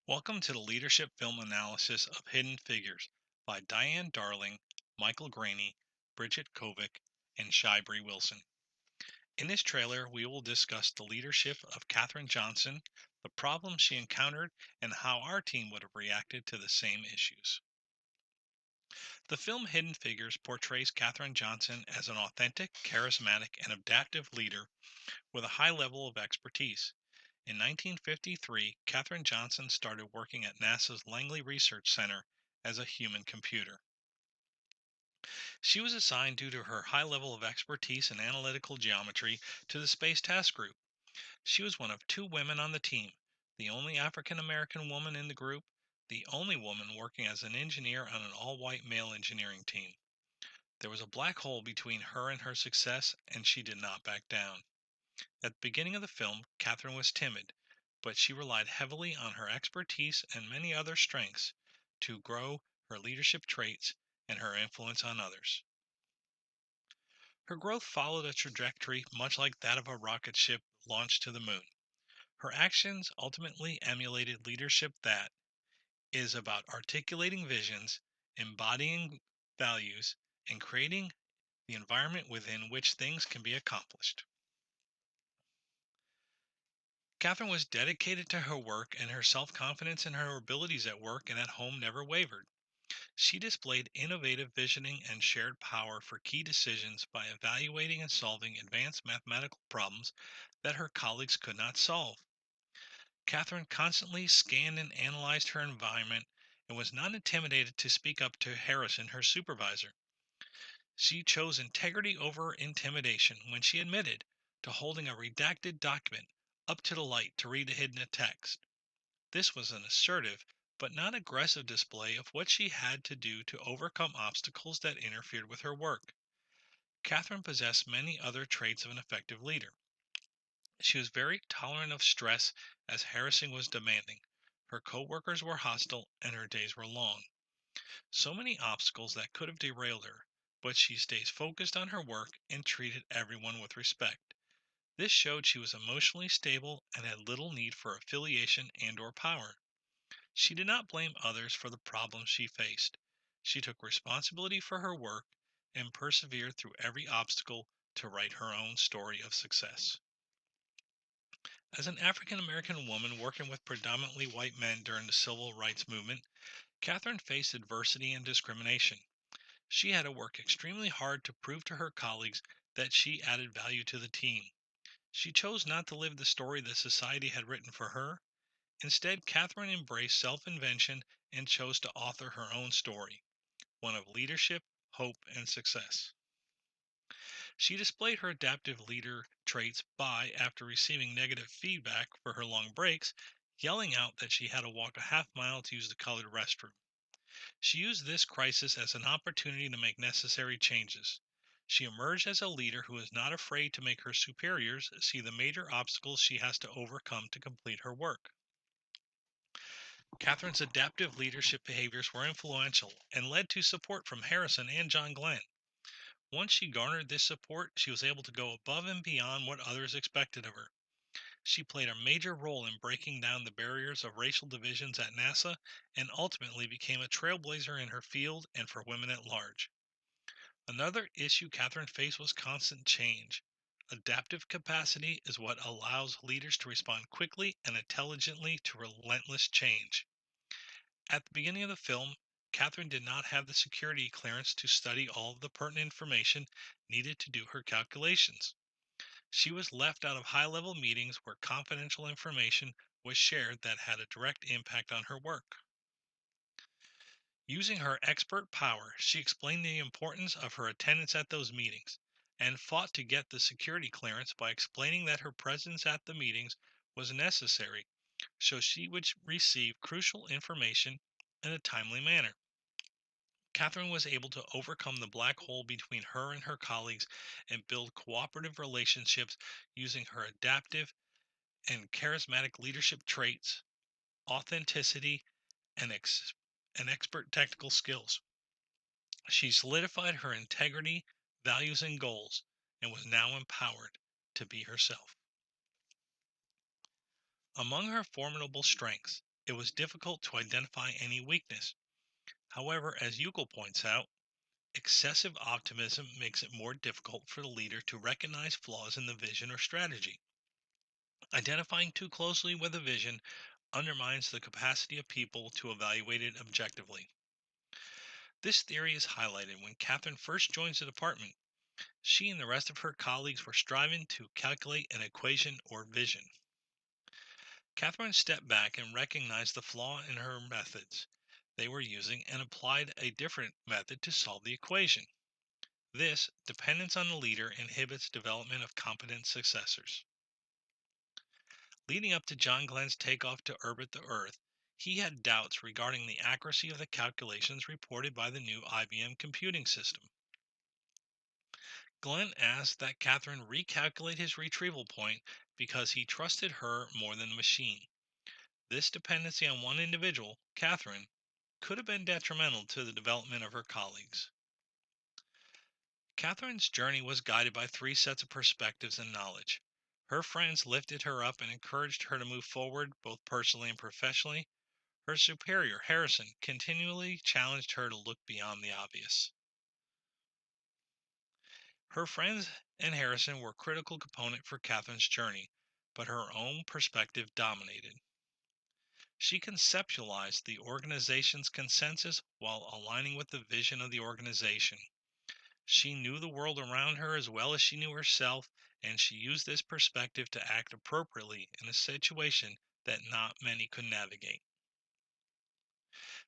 Welcome to the Leadership Film Analysis of Hidden Figures by Diane Darling, Michael Graney, Bridget Kovic, and Shybri Wilson. In this trailer, we will discuss the leadership of Katherine Johnson, the problems she encountered, and how our team would have reacted to the same issues. The film Hidden Figures portrays Katherine Johnson as an authentic, charismatic, and adaptive leader with a high level of expertise. In 1953, Katherine Johnson started working at NASA's Langley Research Center as a human computer. She was assigned due to her high level of expertise in analytical geometry to the Space Task Group. She was one of two women on the team, the only African American woman in the group, the only woman working as an engineer on an all white male engineering team. There was a black hole between her and her success, and she did not back down. At the beginning of the film, Catherine was timid, but she relied heavily on her expertise and many other strengths to grow her leadership traits and her influence on others. Her growth followed a trajectory much like that of a rocket ship launched to the moon. Her actions ultimately emulated leadership that is about articulating visions, embodying values, and creating the environment within which things can be accomplished. Catherine was dedicated to her work, and her self confidence in her abilities at work and at home never wavered. She displayed innovative visioning and shared power for key decisions by evaluating and solving advanced mathematical problems that her colleagues could not solve. Catherine constantly scanned and analyzed her environment and was not intimidated to speak up to Harrison, her supervisor. She chose integrity over intimidation when she admitted to holding a redacted document up to the light to read a hidden text. This was an assertive but not aggressive display of what she had to do to overcome obstacles that interfered with her work. Catherine possessed many other traits of an effective leader. She was very tolerant of stress as Harrison was demanding. Her coworkers were hostile and her days were long. So many obstacles that could have derailed her, but she stays focused on her work and treated everyone with respect. This showed she was emotionally stable and had little need for affiliation and or power. She did not blame others for the problems she faced. She took responsibility for her work and persevered through every obstacle to write her own story of success. As an African American woman working with predominantly white men during the civil rights movement, Catherine faced adversity and discrimination. She had to work extremely hard to prove to her colleagues that she added value to the team. She chose not to live the story that society had written for her. Instead, Catherine embraced self invention and chose to author her own story, one of leadership, hope, and success. She displayed her adaptive leader traits by, after receiving negative feedback for her long breaks, yelling out that she had to walk a half mile to use the colored restroom. She used this crisis as an opportunity to make necessary changes. She emerged as a leader who is not afraid to make her superiors see the major obstacles she has to overcome to complete her work. Catherine's adaptive leadership behaviors were influential and led to support from Harrison and John Glenn. Once she garnered this support, she was able to go above and beyond what others expected of her. She played a major role in breaking down the barriers of racial divisions at NASA and ultimately became a trailblazer in her field and for women at large. Another issue Catherine faced was constant change. Adaptive capacity is what allows leaders to respond quickly and intelligently to relentless change. At the beginning of the film, Catherine did not have the security clearance to study all of the pertinent information needed to do her calculations. She was left out of high level meetings where confidential information was shared that had a direct impact on her work. Using her expert power, she explained the importance of her attendance at those meetings and fought to get the security clearance by explaining that her presence at the meetings was necessary so she would receive crucial information in a timely manner. Catherine was able to overcome the black hole between her and her colleagues and build cooperative relationships using her adaptive and charismatic leadership traits, authenticity, and, and expert technical skills. She solidified her integrity, values, and goals, and was now empowered to be herself. Among her formidable strengths, it was difficult to identify any weakness. However, as Yukel points out, excessive optimism makes it more difficult for the leader to recognize flaws in the vision or strategy. Identifying too closely with a vision undermines the capacity of people to evaluate it objectively. This theory is highlighted when Catherine first joins the department. She and the rest of her colleagues were striving to calculate an equation or vision. Catherine stepped back and recognized the flaw in her methods they were using and applied a different method to solve the equation. This dependence on the leader inhibits development of competent successors. Leading up to John Glenn's takeoff to orbit the Earth, he had doubts regarding the accuracy of the calculations reported by the new IBM computing system. Glenn asked that Catherine recalculate his retrieval point because he trusted her more than the machine. This dependency on one individual, Catherine, could have been detrimental to the development of her colleagues. Catherine's journey was guided by three sets of perspectives and knowledge. Her friends lifted her up and encouraged her to move forward both personally and professionally. Her superior, Harrison, continually challenged her to look beyond the obvious. Her friends and Harrison were a critical component for Catherine's journey, but her own perspective dominated. She conceptualized the organization's consensus while aligning with the vision of the organization. She knew the world around her as well as she knew herself, and she used this perspective to act appropriately in a situation that not many could navigate.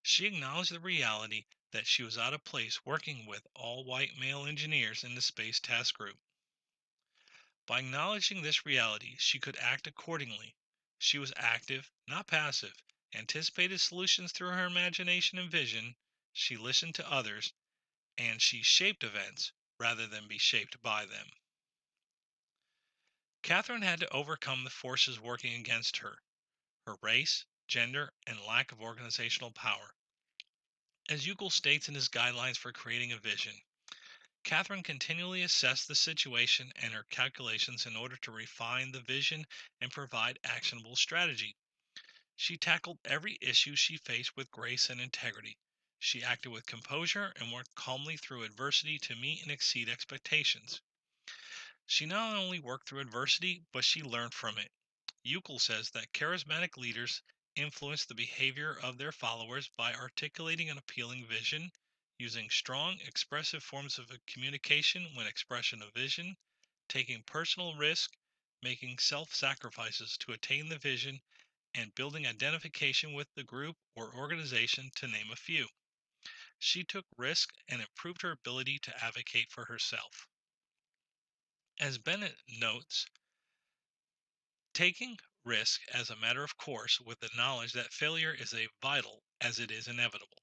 She acknowledged the reality that she was out of place working with all white male engineers in the Space Task Group. By acknowledging this reality, she could act accordingly. She was active, not passive, anticipated solutions through her imagination and vision. She listened to others, and she shaped events rather than be shaped by them. Catherine had to overcome the forces working against her race, gender, and lack of organizational power. As Euclid states in his guidelines for creating a vision, Catherine continually assessed the situation and her calculations in order to refine the vision and provide actionable strategy. She tackled every issue she faced with grace and integrity. She acted with composure and worked calmly through adversity to meet and exceed expectations. She not only worked through adversity, but she learned from it. Euclid says that charismatic leaders influence the behavior of their followers by articulating an appealing vision, using strong, expressive forms of communication when expression of vision, taking personal risk, making self sacrifices to attain the vision, and building identification with the group or organization, to name a few. She took risk and improved her ability to advocate for herself. As Bennett notes, taking risk as a matter of course with the knowledge that failure is as vital as it is inevitable.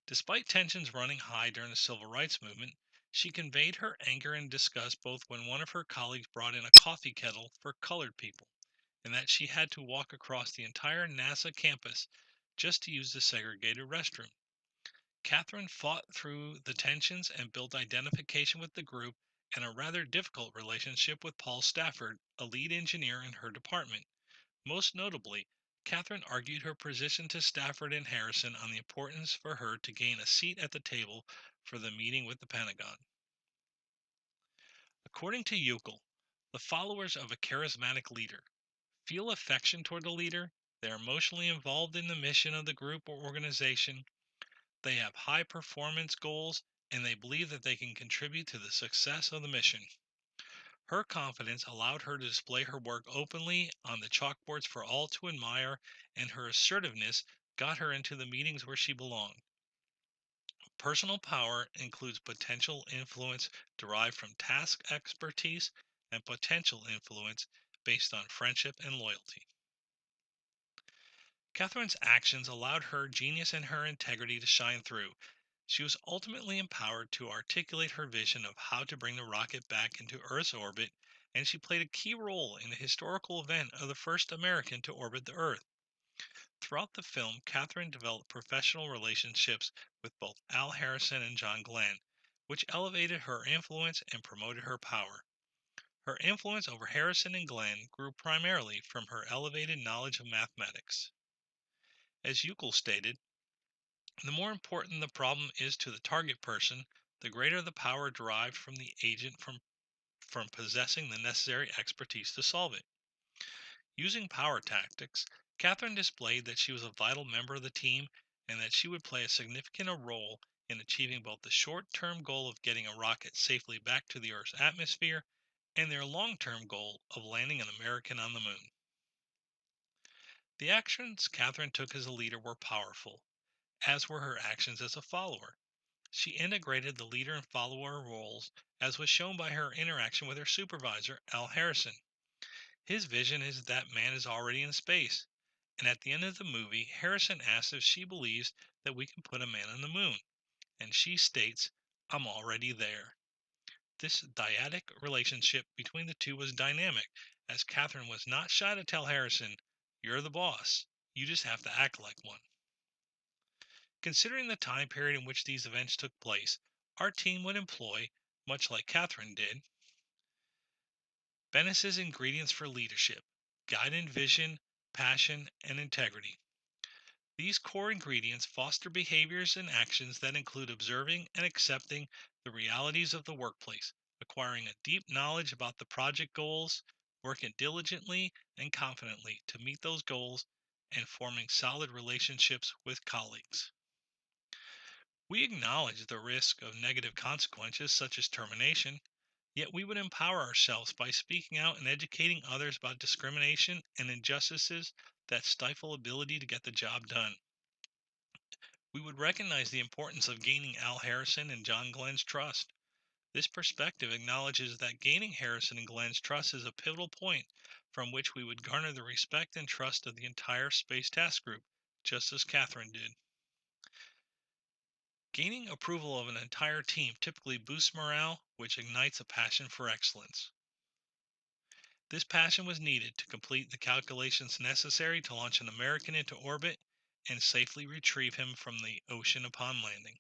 Despite tensions running high during the civil rights movement, she conveyed her anger and disgust both when one of her colleagues brought in a coffee kettle for colored people and that she had to walk across the entire NASA campus just to use the segregated restroom. Catherine fought through the tensions and built identification with the group and a rather difficult relationship with Paul Stafford, a lead engineer in her department. Most notably, Catherine argued her position to Stafford and Harrison on the importance for her to gain a seat at the table for the meeting with the Pentagon. According to Euclid, the followers of a charismatic leader feel affection toward the leader, they are emotionally involved in the mission of the group or organization, they have high performance goals, and they believe that they can contribute to the success of the mission. Her confidence allowed her to display her work openly on the chalkboards for all to admire, and her assertiveness got her into the meetings where she belonged. Personal power includes potential influence derived from task expertise and potential influence based on friendship and loyalty. Catherine's actions allowed her genius and her integrity to shine through. She was ultimately empowered to articulate her vision of how to bring the rocket back into Earth's orbit, and she played a key role in the historical event of the first American to orbit the Earth. Throughout the film, Catherine developed professional relationships with both Al Harrison and John Glenn, which elevated her influence and promoted her power. Her influence over Harrison and Glenn grew primarily from her elevated knowledge of mathematics. As Euclid stated, the more important the problem is to the target person, the greater the power derived from the agent from possessing the necessary expertise to solve it. Using power tactics, Catherine displayed that she was a vital member of the team and that she would play a significant role in achieving both the short term goal of getting a rocket safely back to the Earth's atmosphere and their long term goal of landing an American on the moon. The actions Catherine took as a leader were powerful, as were her actions as a follower. She integrated the leader and follower roles, as was shown by her interaction with her supervisor, Al Harrison. His vision is that man is already in space, and at the end of the movie, Harrison asks if she believes that we can put a man on the moon, and she states, I'm already there. This dyadic relationship between the two was dynamic, as Catherine was not shy to tell Harrison, You're the boss. You just have to act like one. Considering the time period in which these events took place, our team would employ, much like Catherine did, Venice's ingredients for leadership: guided vision, passion, and integrity. These core ingredients foster behaviors and actions that include observing and accepting the realities of the workplace, acquiring a deep knowledge about the project goals, working diligently and confidently to meet those goals, and forming solid relationships with colleagues. We acknowledge the risk of negative consequences such as termination, yet we would empower ourselves by speaking out and educating others about discrimination and injustices that stifle ability to get the job done. We would recognize the importance of gaining Al Harrison and John Glenn's trust. This perspective acknowledges that gaining Harrison and Glenn's trust is a pivotal point from which we would garner the respect and trust of the entire Space Task Group, just as Catherine did. Gaining approval of an entire team typically boosts morale, which ignites a passion for excellence. This passion was needed to complete the calculations necessary to launch an American into orbit and safely retrieve him from the ocean upon landing.